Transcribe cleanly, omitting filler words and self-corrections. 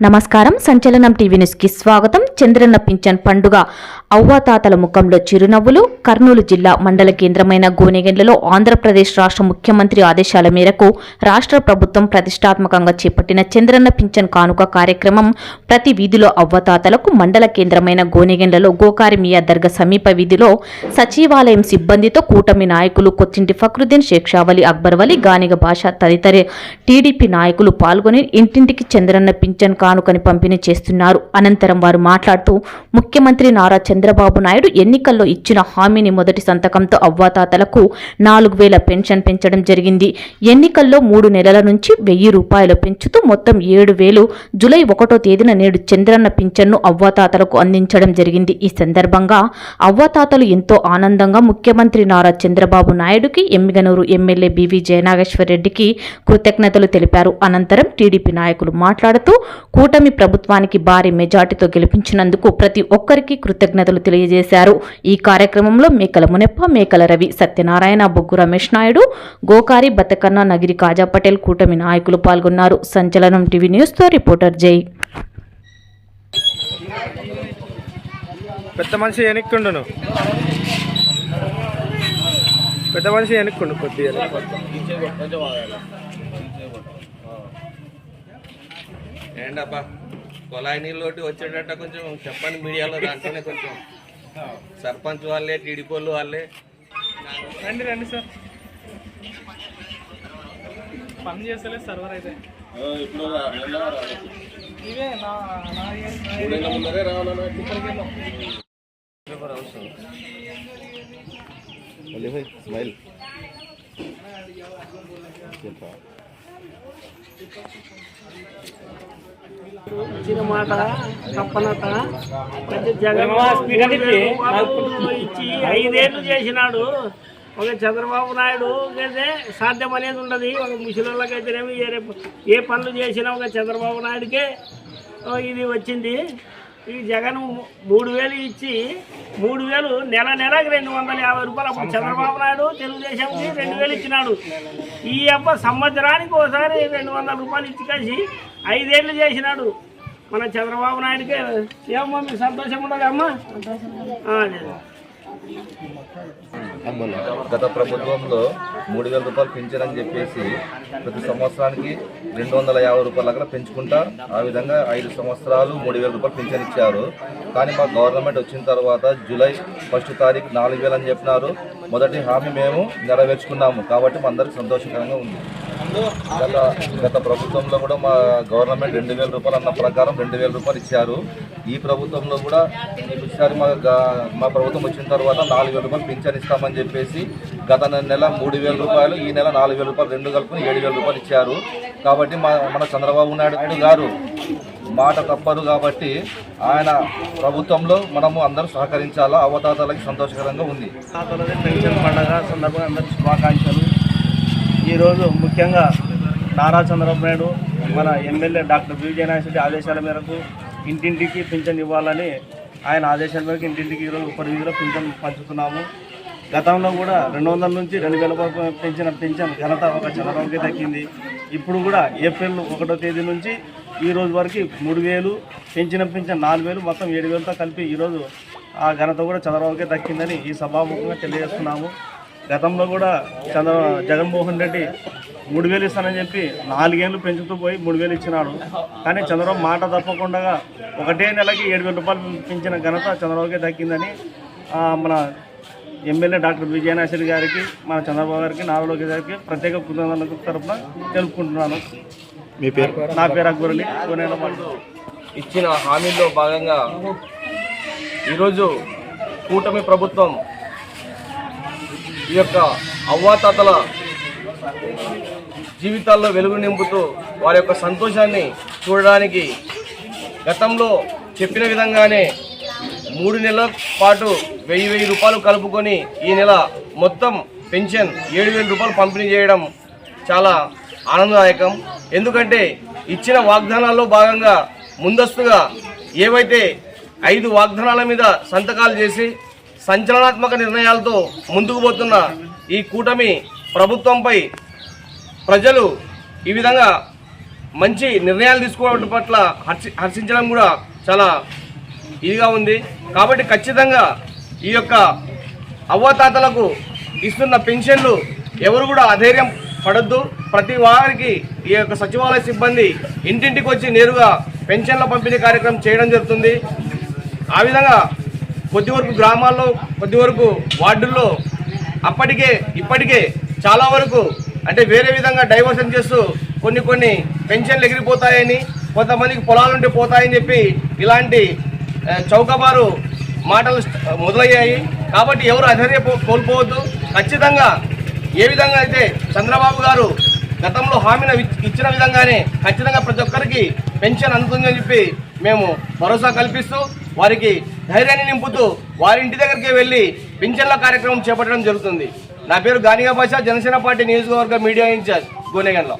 నమస్కారం. సంచలనం TV news కి స్వాగతం. చంద్రన్న పింఛన్ పండుగ అవ్వాతాతల ముఖంలో చిరునవ్వులు. కర్నూలు జిల్లా మండల కేంద్రమైన గోనెగండ్లలో ఆంధ్రప్రదేశ్ రాష్ట్ర ముఖ్యమంత్రి ఆదేశాల మేరకు రాష్ట్ర ప్రభుత్వం ప్రతిష్టాత్మకంగా చేపట్టిన చంద్రన్న పింఛన్ కానుక కార్యక్రమం ప్రతి వీధిలో అవ్వాతాతలకు మండల కేంద్రమైన గోనెగండ్లలో గోకారి మియా దర్గా సమీప వీధిలో సచివాలయం సిబ్బందితో కూటమి నాయకులు కొత్తింటి ఫక్రుద్దీన్, షేక్షావలి, అక్బర్ వలి, గానిగ భాష తదితర టీడీపీ నాయకులు పాల్గొని ఇంటింటికి చంద్రన్న పింఛన్ కానుకని పంపిణీ చేస్తున్నారు. అనంతరం వారు మాట్లాడుతూ ముఖ్యమంత్రి నారా చంద్రబాబు నాయుడు ఎన్నికల్లో ఇచ్చిన హామీని మొదటి సంతకంతో అవ్వాతాతలకు 4000 పెన్షన్ పెంచడం జరిగింది. ఎన్నికల్లో 3 నెలల నుంచి 1000 రూపాయలు పెంచుతూ మొత్తం 7000 జూలై 1వ తేదీన నేడు చంద్రన్న పింఛన్ను అవ్వాతాతలకు అందించడం జరిగింది. ఈ సందర్భంగా అవ్వాతాతలు ఎంతో ఆనందంగా ముఖ్యమంత్రి నారా చంద్రబాబు నాయుడుకి, ఎమ్మిగనూరు ఎమ్మెల్యే బివి జయనాగేశ్వర్ రెడ్డికి కృతజ్ఞతలు తెలిపారు. అనంతరం టీడీపీ నాయకులు మాట్లాడుతూ కూటమి ప్రభుత్వానికి భారీ మెజార్టీతో గెలిపించినందుకు ప్రతి ఒక్కరికి కృతజ్ఞతలు తెలియజేశారు. ఈ కార్యక్రమంలో మేకల మునెప్ప, మేకల రవి, సత్యనారాయణ, బొగ్గు రమేష్ నాయుడు, గోకారి, బతకన్న, నగిరి కాజా పటేల్ కూటమి నాయకులు పాల్గొన్నారు. సంచలనం టీవీ న్యూస్ తో రిపోర్టర్ జై. పెద్ద మనిషి వెనక్కుండును, పెద్ద మనిషి వెనక్కుండు కొద్దిగా. ఏంటబ్బా కొలాయి నీళ్ళోటి వచ్చేటట్ట కొంచెం చెప్పండి మీడియాలో. దాంట్లోనే కొంచెం సర్పంచ్ వాళ్ళే, టీడీపీ వాళ్ళు వాళ్ళే రండి రండి సార్. పని చేస్తలేదు సర్వర్ అయితే ఇవే స్మైల్ ఇచ్చిన మాట తప్పనట. జగన్ ఇచ్చి 5 ఏళ్ళు చేసినాడు. ఒక చంద్రబాబు నాయుడు అయితే సాధ్యం అనేది ఉండదు. ఒక ముసలిళ్ళకైతేనేమి ఏ పనులు చేసినా ఒక చంద్రబాబు నాయుడికే ఇది వచ్చింది. ఈ జగన్ 3000 ఇచ్చి 3000 నెలకి 250 రూపాయలు. అప్పుడు చంద్రబాబు నాయుడు తెలుగుదేశంకి 2000 ఇచ్చినాడు. ఈ సంవత్సరానికి ఒకసారి 200 రూపాయలు ఇచ్చి కలిసి 5 ఏళ్ళు చేసినాడు మన చంద్రబాబు నాయుడికే. ఏమమ్మా మీకు సంతోషం ఉండదు అమ్మా? గత ప్రభుత్వంలో 3000 రూపాయలు పెంచారని చెప్పేసి ప్రతి సంవత్సరానికి 250 రూపాయల దగ్గర పెంచుకుంటా ఆ విధంగా 5 సంవత్సరాలు 3000 రూపాయలు పెన్షన్ ఇచ్చారు. కానీ మా గవర్నమెంట్ వచ్చిన తర్వాత జూలై 1వ తారీఖు 4000 అని చెప్పినారు. మొదటి హామీ మేము నెరవేర్చుకున్నాము కాబట్టి మా అందరికి సంతోషకరంగా ఉంది. గత ప్రభుత్వంలో కూడా మా గవర్నమెంట్ 2000 రూపాయలు అన్న ప్రకారం 2000 రూపాయలు ఇచ్చారు. ఈ ప్రభుత్వంలో కూడా ఈసారి మా ప్రభుత్వం వచ్చిన తర్వాత 4000 రూపాయలు పింఛన్ ఇస్తామని చెప్పేసి గత నెల 3000 రూపాయలు, ఈ నెల 4000 రూపాయలు, 2 కలుపుకొని 7000 రూపాయలు ఇచ్చారు. కాబట్టి మన చంద్రబాబు నాయుడు గారు మాట తప్పరు. కాబట్టి ఆయన ప్రభుత్వంలో మనము అందరూ సహకరించాలా. అవ్వాతాతలకి సంతోషకరంగా ఉంది. పెన్షన్ పండుగ సందర్భంగా అందరికీ శుభాకాంక్షలు. ఈరోజు ముఖ్యంగా నారా చంద్రబాబు నాయుడు మన MLA doctor B V Jayanageswara Reddy ఆదేశాల మేరకు ఇంటింటికి పింఛన్ ఇవ్వాలని ఆయన ఆదేశాల మేరకు ఇంటింటికి ఈరోజు ఒక వీధిలో పింఛన్ పంచుతున్నాము. గతంలో కూడా 200 నుంచి 2000 వరకు పెంచిన పింఛన్ ఘనత ఒక చంద్రబాబుకి దక్కింది. ఇప్పుడు కూడా ఏప్రిల్ 1వ తేదీ నుంచి ఈ రోజు వరకు 3000 పెంచిన పింఛన్ 4000 మొత్తం 7000తో కలిపి ఈరోజు ఆ ఘనత కూడా చంద్రబాబుకే దక్కిందని ఈ సభాముఖంగా తెలియజేస్తున్నాము. గతంలో కూడా జగన్మోహన్ రెడ్డి 3000 ఇస్తానని చెప్పి 4 ఏళ్ళు పెంచుతూ పోయి 3000 ఇచ్చినాడు. కానీ చంద్రబాబు మాట తప్పకుండా ఒకటే నెలకి 7000 రూపాయలు పెంచిన ఘనత చంద్రబాబుకే దక్కిందని మన ఎమ్మెల్యే డాక్టర్ విజయనాశ్వరి గారికి, మన చంద్రబాబు గారికి, నారా లోకేష్ గారికి ప్రత్యేక కృతజ్ఞతల తరఫున తెలుపుకుంటున్నాను. మీ పేరు? నా పేరు అక్బర్ అలీ. ఇచ్చిన హామీల్లో భాగంగా ఈరోజు కూటమి ప్రభుత్వం ఈ యొక్క అవ్వాతాతల జీవితాల్లో వెలుగు నింపుతూ వారి యొక్క సంతోషాన్ని చూడడానికి గతంలో చెప్పిన విధంగానే 3 నెలల పాటు 1000 రూపాయలు కలుపుకొని ఈ నెల మొత్తం పెన్షన్ 7000 రూపాయలు పంపిణీ చేయడం చాలా ఆనందదాయకం. ఎందుకంటే ఇచ్చిన వాగ్దానాల్లో భాగంగా ముందస్తుగా ఏవైతే 5 వాగ్దానాల మీద సంతకాలు చేసి సంచలనాత్మక నిర్ణయాలతో ముందుకు పోతున్న ఈ కూటమి ప్రభుత్వంపై ప్రజలు ఈ విధంగా మంచి నిర్ణయాలు తీసుకోవడం పట్ల హర్షించడం కూడా చాలా ఇదిగా ఉంది. కాబట్టి ఖచ్చితంగా ఈ యొక్క అవ్వాతాతలకు ఇస్తున్న పెన్షన్లు ఎవరు కూడా అధైర్యం పడొద్దు. ప్రతి వారికి ఈ యొక్క సచివాలయ సిబ్బంది ఇంటింటికి వచ్చి నేరుగా పెన్షన్ల పంపిణీ కార్యక్రమం చేయడం జరుగుతుంది. ఆ విధంగా కొద్ది వరకు గ్రామాల్లో, కొద్ది వరకు వార్డుల్లో ఇప్పటికే చాలా వరకు అంటే వేరే విధంగా డైవర్షన్ చేస్తూ కొన్ని పెన్షన్లు ఎగిరిపోతాయని, కొంతమందికి పొలాలుంటే పోతాయని చెప్పి ఇలాంటి చౌకబారు మాటలు మొదలయ్యాయి. కాబట్టి ఎవరు అధైర్య కోల్పోవద్దు. ఖచ్చితంగా ఏ విధంగా అయితే చంద్రబాబు గారు గతంలో హామీని ఇచ్చిన విధంగానే ఖచ్చితంగా ప్రతి ఒక్కరికి పెన్షన్ అందుతుందని చెప్పి మేము భరోసా కల్పిస్తూ వారికి ధైర్యాన్ని నింపుతూ వారి ఇంటి దగ్గరికి వెళ్ళి పింఛన్ల కార్యక్రమం చేపట్టడం జరుగుతుంది. నా పేరు గానిగా భాష, జనసేన పార్టీ నియోజకవర్గ మీడియా ఇన్ఛార్జ్ గోనెగండ్ల.